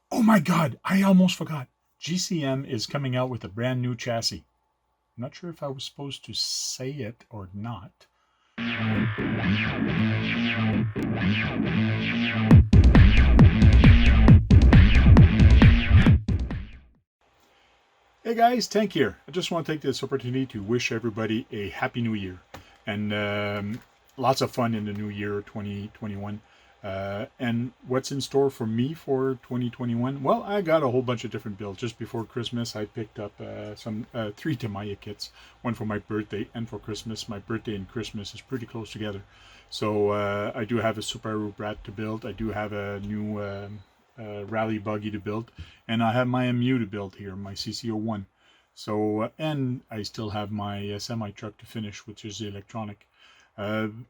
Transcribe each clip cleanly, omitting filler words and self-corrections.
Oh my God, I almost forgot. GCM is coming out with a brand new chassis. I'm not sure if I was supposed to say it or not. Hey guys, Tank here. I just want to take this opportunity to wish everybody a happy new year and lots of fun in the new year 2021. And what's in store for me for 2021? Well, I got a whole bunch of different builds. Just before Christmas, I picked up some three Tamiya kits, one for my birthday and for Christmas. My birthday and Christmas is pretty close together. So I do have a Subaru Brat to build. I do have a new rally buggy to build, and I have my MU to build here, my CC01. So, and I still have my semi truck to finish, which is the electronic.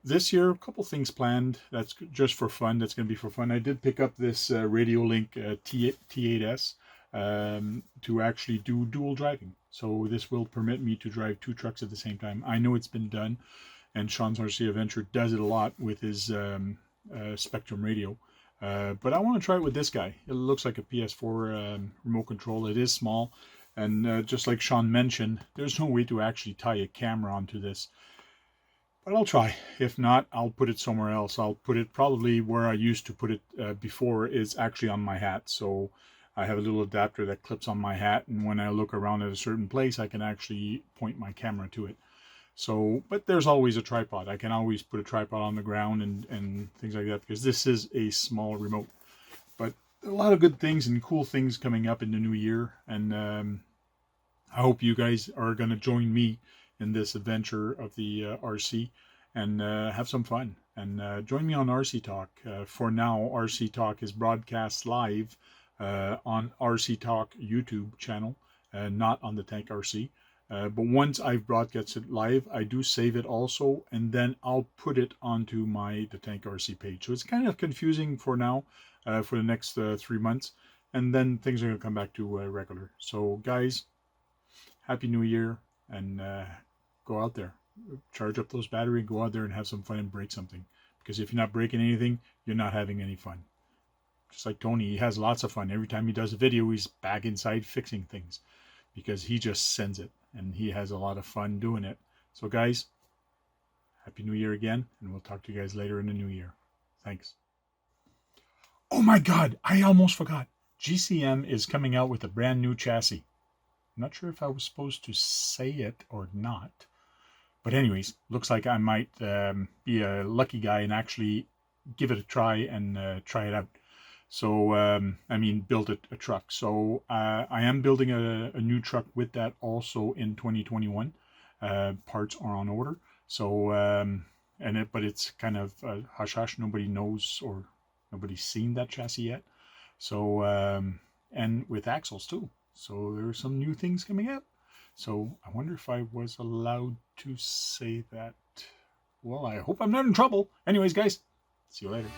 This year, a couple things planned. That's just for fun. That's going to be for fun. I did pick up this Radiolink T8S to actually do dual driving. So this will permit me to drive two trucks at the same time. I know it's been done, and Sean's RC Adventure does it a lot with his Spectrum radio. But I want to try it with this guy. It looks like a PS4 remote control. It is small, and just like Sean mentioned, there's no way to actually tie a camera onto this. But I'll try. If not, I'll put it somewhere else. I'll put it probably where I used to put it before, is actually on my hat. So I have a little adapter that clips on my hat, and when I look around at a certain place, I can actually point my camera to it. So, but there's always a tripod. I can always put a tripod on the ground and things like that, because this is a small remote. But a lot of good things and cool things coming up in the new year. And I hope you guys are going to join me in this adventure of the RC and have some fun. And join me on RC Talk. For now, RC Talk is broadcast live on RC Talk YouTube channel, not on the Tank RC. But once I've broadcast it live, I do save it also, and then I'll put it onto the Tank RC page. So it's kind of confusing for now, for the next 3 months, and then things are going to come back to regular. So guys, Happy New Year, and go out there, charge up those batteries, go out there and have some fun and break something. Because if you're not breaking anything, you're not having any fun. Just like Tony, he has lots of fun. Every time he does a video, he's back inside fixing things, because he just sends it and he has a lot of fun doing it. So guys, Happy New Year again, and we'll talk to you guys later in the new year. Thanks. Oh my God, I almost forgot. GCM is coming out with a brand new chassis. I'm not sure if I was supposed to say it or not. But anyways, looks like I might be a lucky guy and actually give it a try and try it out. So, build a truck. So I am building a new truck with that also in 2021. Parts are on order. So, but it's kind of hush hush. Nobody knows, or nobody's seen that chassis yet. So, and with axles too. So there are some new things coming out. So I wonder if I was allowed to say that. Well, I hope I'm not in trouble. Anyways, guys, see you later.